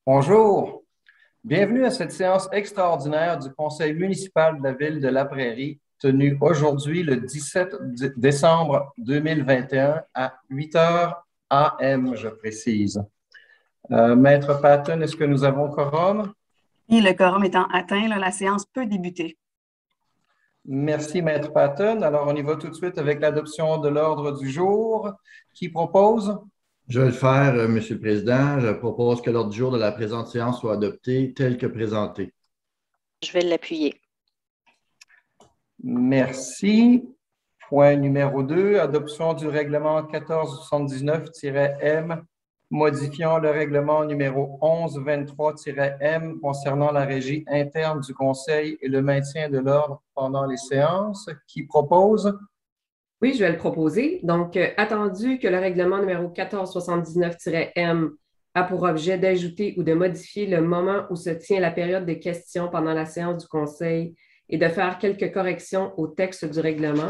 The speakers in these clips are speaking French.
Bonjour, bienvenue à cette séance extraordinaire du Conseil municipal de la Ville de La Prairie, tenue aujourd'hui le 17 décembre 2021 à 8 heures AM, je précise. Maître Patton, est-ce que nous avons quorum? Et le quorum étant atteint, la séance peut débuter. Merci, Maître Patton. Alors, on y va tout de suite avec l'adoption de l'ordre du jour. Qui propose? Je vais le faire, Monsieur le Président. Je propose que l'ordre du jour de la présente séance soit adopté tel que présenté. Je vais l'appuyer. Merci. Point numéro 2, adoption du règlement 1479-M, modifiant le règlement numéro 1123-M concernant la régie interne du Conseil et le maintien de l'ordre pendant les séances. Qui propose? Oui, je vais le proposer. Donc, attendu que le règlement numéro 1479-M a pour objet d'ajouter ou de modifier le moment où se tient la période de questions pendant la séance du Conseil et de faire quelques corrections au texte du règlement.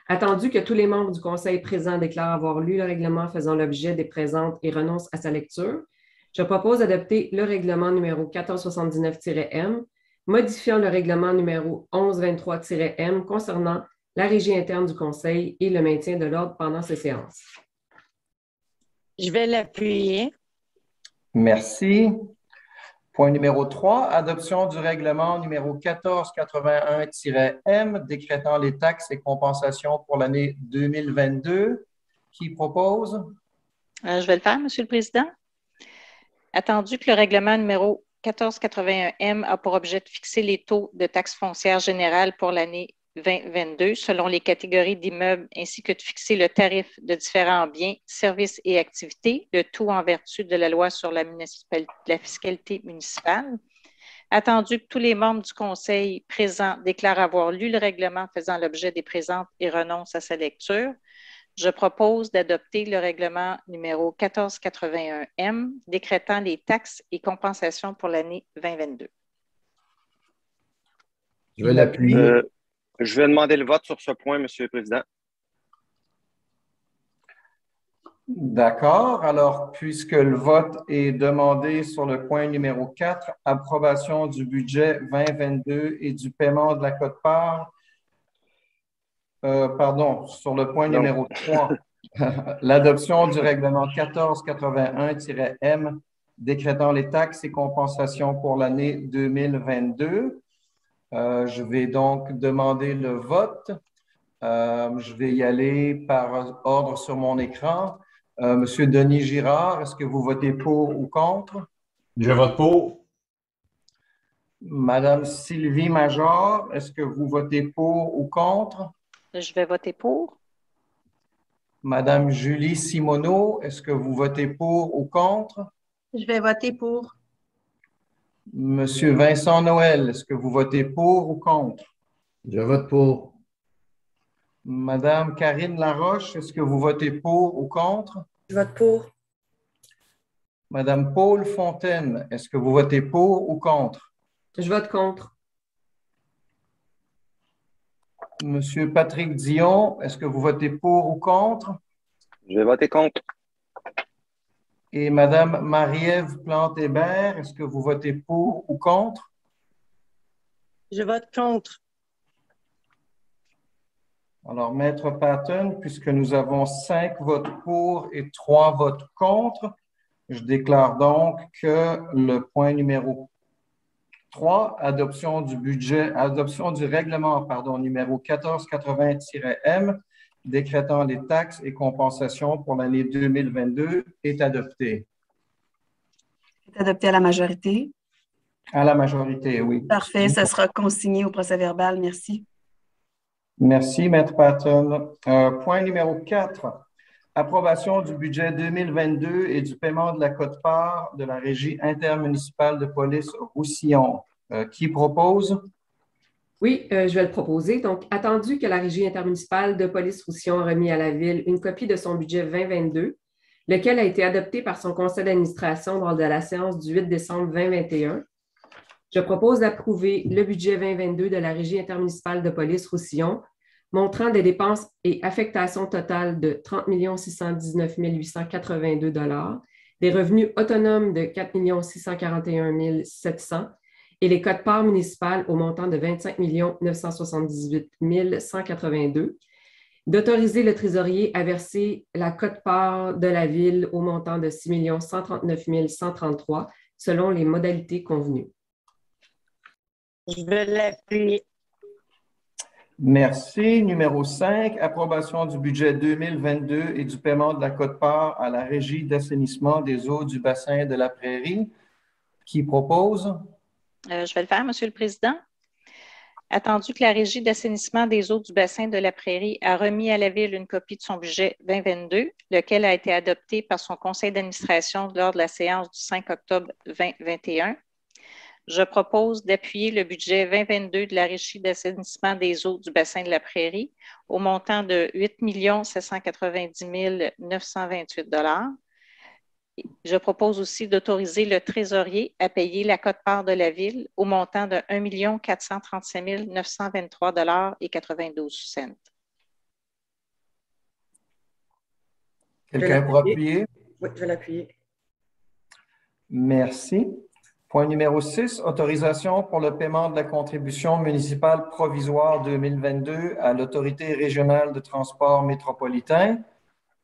Attendu que tous les membres du Conseil présents déclarent avoir lu le règlement faisant l'objet des présentes et renoncent à sa lecture, je propose d'adopter le règlement numéro 1479-M, modifiant le règlement numéro 1123-M concernant la régie interne du Conseil et le maintien de l'ordre pendant ces séances. Je vais l'appuyer. Merci. Point numéro 3, adoption du règlement numéro 1481-M décrétant les taxes et compensations pour l'année 2022. Qui propose? Je vais le faire, Monsieur le Président. Attendu que le règlement numéro 1481-M a pour objet de fixer les taux de taxes foncières générales pour l'année 2022 selon les catégories d'immeubles ainsi que de fixer le tarif de différents biens, services et activités, le tout en vertu de la loi sur la fiscalité municipale. Attendu que tous les membres du Conseil présents déclarent avoir lu le règlement faisant l'objet des présentes et renoncent à sa lecture, je propose d'adopter le règlement numéro 1481-M décrétant les taxes et compensations pour l'année 2022. Je vais l'appuyer. Je vais demander le vote sur ce point, Monsieur le Président. D'accord. Alors, puisque le vote est demandé sur le point numéro 4, approbation du budget 2022 et du paiement de la quote-part, sur le point numéro 3, l'adoption du règlement 1481-M décrétant les taxes et compensations pour l'année 2022. Je vais donc demander le vote. Je vais y aller par ordre sur mon écran. Monsieur Denis Girard, est-ce que vous votez pour ou contre? Je vote pour. Madame Sylvie Major, est-ce que vous votez pour ou contre? Je vais voter pour. Madame Julie Simoneau, est-ce que vous votez pour ou contre? Je vais voter pour. Monsieur Vincent Noël, est-ce que vous votez pour ou contre? Je vote pour. Madame Karine Laroche, est-ce que vous votez pour ou contre? Je vote pour. Madame Paul Fontaine, est-ce que vous votez pour ou contre? Je vote contre. Monsieur Patrick Dion, est-ce que vous votez pour ou contre? Je vais voter contre. Et Madame Marie-Ève Plante-Hébert, est-ce que vous votez pour ou contre? Je vote contre. Alors, Maître Patton, puisque nous avons 5 votes pour et 3 votes contre, je déclare donc que le point numéro 3, adoption du règlement, numéro 1480-M, décrétant les taxes et compensations pour l'année 2022 est adopté. C'est adopté à la majorité. À la majorité, oui. Parfait, ça sera consigné au procès-verbal. Merci. Merci, Maître Patton. Point numéro 4, approbation du budget 2022 et du paiement de la quote-part de la Régie intermunicipale de police Roussillon. Qui propose? Oui, je vais le proposer. Donc, attendu que la Régie intermunicipale de police Roussillon a remis à la Ville une copie de son budget 2022, lequel a été adopté par son conseil d'administration lors de la séance du 8 décembre 2021, je propose d'approuver le budget 2022 de la Régie intermunicipale de police Roussillon, montrant des dépenses et affectations totales de 30 619 882 $ des revenus autonomes de 4 641 700 et les quotes-parts municipales au montant de 25 978 182, d'autoriser le trésorier à verser la quote-part de la Ville au montant de 6 139 133 selon les modalités convenues. Je vais l'appuyer. Merci. Numéro 5, approbation du budget 2022 et du paiement de la quote-part à la Régie d'assainissement des eaux du bassin de la Prairie. Qui propose? Je vais le faire, Monsieur le Président. Attendu que la Régie d'assainissement des eaux du bassin de la Prairie a remis à la Ville une copie de son budget 2022, lequel a été adopté par son conseil d'administration lors de la séance du 5 octobre 2021. Je propose d'appuyer le budget 2022 de la Régie d'assainissement des eaux du bassin de la Prairie au montant de 8 790 928 $. Je propose aussi d'autoriser le trésorier à payer la quote-part de la Ville au montant de 1 435 923 $ et 92 cents. Quelqu'un pour appuyer? Oui, je vais l'appuyer. Merci. Point numéro 6, autorisation pour le paiement de la contribution municipale provisoire 2022 à l'Autorité régionale de transport métropolitain.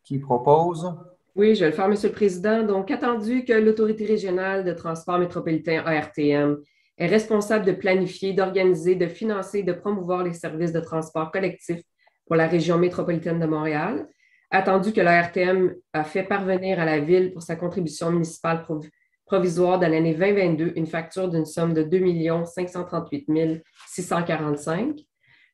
Qui propose? Oui, je vais le faire, Monsieur le Président. Donc, attendu que l'Autorité régionale de transport métropolitain ARTM est responsable de planifier, d'organiser, de financer, de promouvoir les services de transport collectif pour la région métropolitaine de Montréal, attendu que l'ARTM a fait parvenir à la Ville pour sa contribution municipale provisoire de l'année 2022 une facture d'une somme de 2 538 645.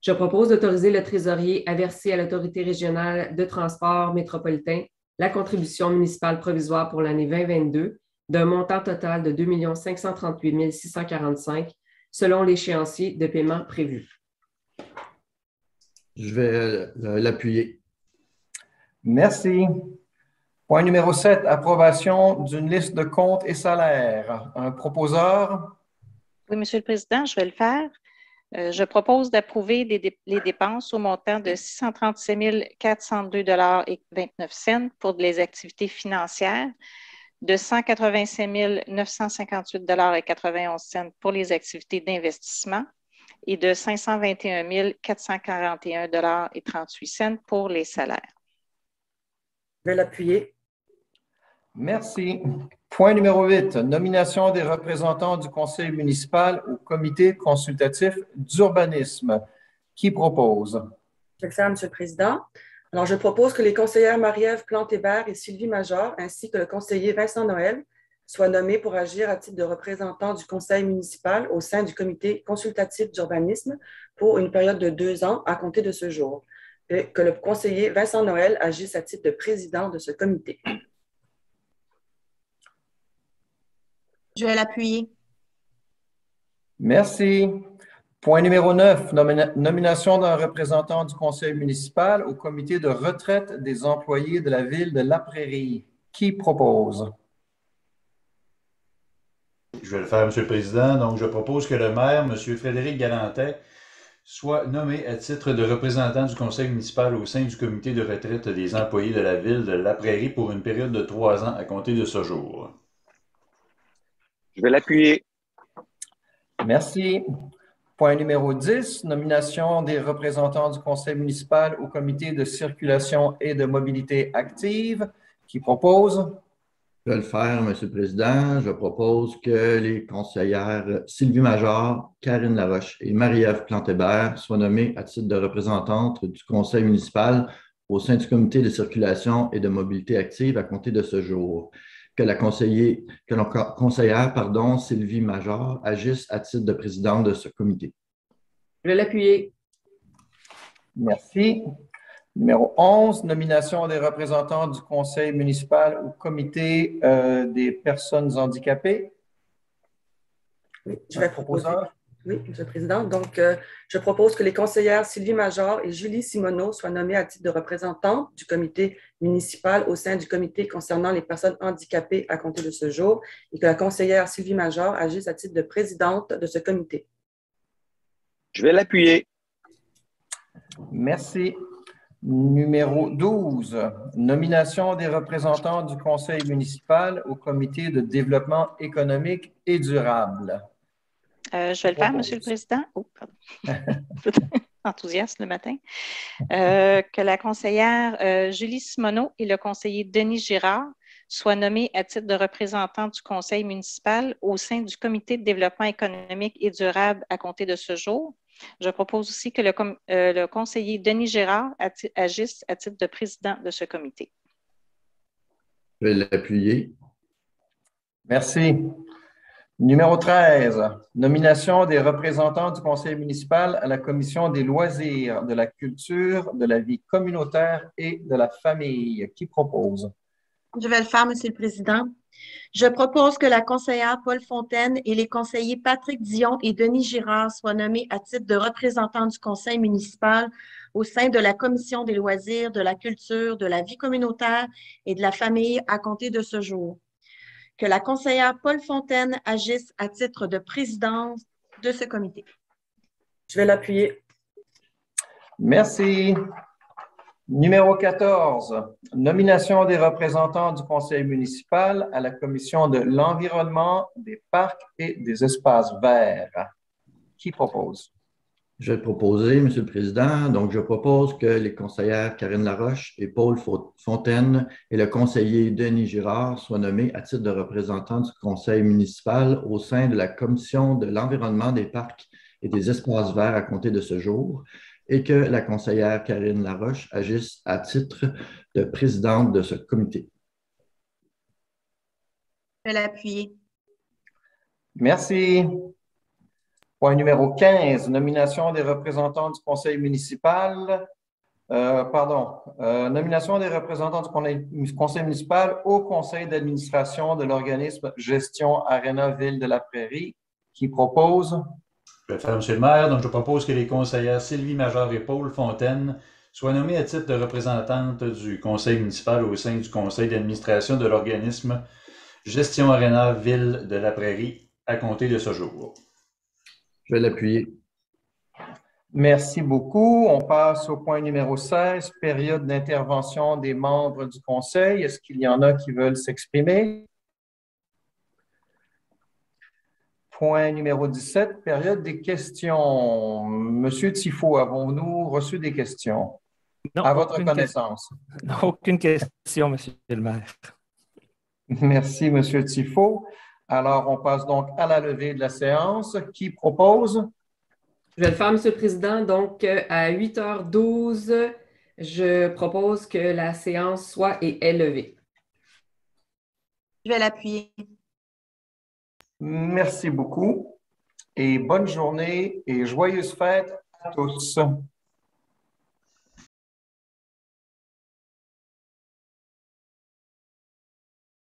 Je propose d'autoriser le trésorier à verser à l'Autorité régionale de transport métropolitain la contribution municipale provisoire pour l'année 2022 d'un montant total de 2 538 645 selon l'échéancier de paiement prévu. Je vais l'appuyer. Merci. Point numéro 7, approbation d'une liste de comptes et salaires. Un proposeur? Oui, Monsieur le Président, je vais le faire. Je propose d'approuver les dépenses au montant de 636 402 $ et 29 cents pour les activités financières, de 185 958 $ et 91 cents pour les activités d'investissement et de 521 441 $ et 38 cents pour les salaires. Je vais l'appuyer. Merci. Point numéro 8, nomination des représentants du conseil municipal au comité consultatif d'urbanisme. Qui propose? Je vais le faire, Monsieur le Président. Alors, je propose que les conseillères Marie-Ève Plante-Hébert et Sylvie Major, ainsi que le conseiller Vincent Noël, soient nommés pour agir à titre de représentants du conseil municipal au sein du comité consultatif d'urbanisme pour une période de 2 ans à compter de ce jour, et que le conseiller Vincent Noël agisse à titre de président de ce comité. Je vais l'appuyer. Merci. Point numéro 9, nomination d'un représentant du conseil municipal au comité de retraite des employés de la ville de La Prairie. Qui propose? Je vais le faire, Monsieur le Président. Donc, je propose que le maire, M. Frédéric Galantais, soit nommé à titre de représentant du conseil municipal au sein du comité de retraite des employés de la ville de La Prairie pour une période de 3 ans à compter de ce jour. Je vais l'appuyer. Merci. Point numéro 10, nomination des représentants du conseil municipal au comité de circulation et de mobilité active. Qui propose? Je vais le faire, Monsieur le Président. Je propose que les conseillères Sylvie Major, Karine Laroche et Marie-Ève Plante-Hébert soient nommées à titre de représentantes du conseil municipal au sein du comité de circulation et de mobilité active à compter de ce jour. Que la conseillère Sylvie Major agisse à titre de présidente de ce comité. Je vais l'appuyer. Merci. Numéro 11, nomination des représentants du conseil municipal au comité des personnes handicapées. Oui, je vais proposer. Oui, Monsieur le Président. Donc, je propose que les conseillères Sylvie Major et Julie Simoneau soient nommées à titre de représentantes du comité municipal au sein du comité concernant les personnes handicapées à compter de ce jour et que la conseillère Sylvie Major agisse à titre de présidente de ce comité. Je vais l'appuyer. Merci. Numéro 12, nomination des représentants du conseil municipal au comité de développement économique et durable. Je vais le faire, Monsieur le Président. Oh, pardon. Enthousiaste le matin. Que la conseillère Julie Simoneau et le conseiller Denis Girard soient nommés à titre de représentants du conseil municipal au sein du comité de développement économique et durable à compter de ce jour. Je propose aussi que le conseiller Denis Girard agisse à titre de président de ce comité. Je vais l'appuyer. Merci. Numéro 13, nomination des représentants du conseil municipal à la commission des loisirs, de la culture, de la vie communautaire et de la famille. Qui propose? Je vais le faire, Monsieur le Président. Je propose que la conseillère Paul Fontaine et les conseillers Patrick Dion et Denis Girard soient nommés à titre de représentants du conseil municipal au sein de la commission des loisirs, de la culture, de la vie communautaire et de la famille à compter de ce jour. Que la conseillère Paul Fontaine agisse à titre de présidente de ce comité. Je vais l'appuyer. Merci. Numéro 14, nomination des représentants du conseil municipal à la commission de l'environnement, des parcs et des espaces verts. Qui propose? Je vais le proposer, Monsieur le Président. Donc, je propose que les conseillères Karine Laroche et Paul Fontaine et le conseiller Denis Girard soient nommés à titre de représentants du conseil municipal au sein de la commission de l'environnement, des parcs et des espaces verts à compter de ce jour, et que la conseillère Karine Laroche agisse à titre de présidente de ce comité. Je vais l'appuyer. Merci. Point numéro 15, nomination des représentants du conseil municipal. Nomination des représentants du conseil municipal au conseil d'administration de l'organisme Gestion Arena Ville de la Prairie. Qui propose? Je vais le faire, Monsieur le maire. Donc, je propose que les conseillères Sylvie Major et Paul Fontaine soient nommés à titre de représentantes du conseil municipal au sein du conseil d'administration de l'organisme Gestion Arena Ville de la Prairie à compter de ce jour. Je vais l'appuyer. Merci beaucoup. On passe au point numéro 16, période d'intervention des membres du conseil. Est-ce qu'il y en a qui veulent s'exprimer? Point numéro 17, période des questions. Monsieur Tifo, avons-nous reçu des questions? Non, à votre connaissance. Aucune question, Monsieur le maire. Merci, Monsieur Tifo. Alors, on passe donc à la levée de la séance. Qui propose? Je vais le faire, Monsieur le Président. Donc, à 8h12, je propose que la séance soit et est levée. Je vais l'appuyer. Merci beaucoup et bonne journée et joyeuses fêtes à tous.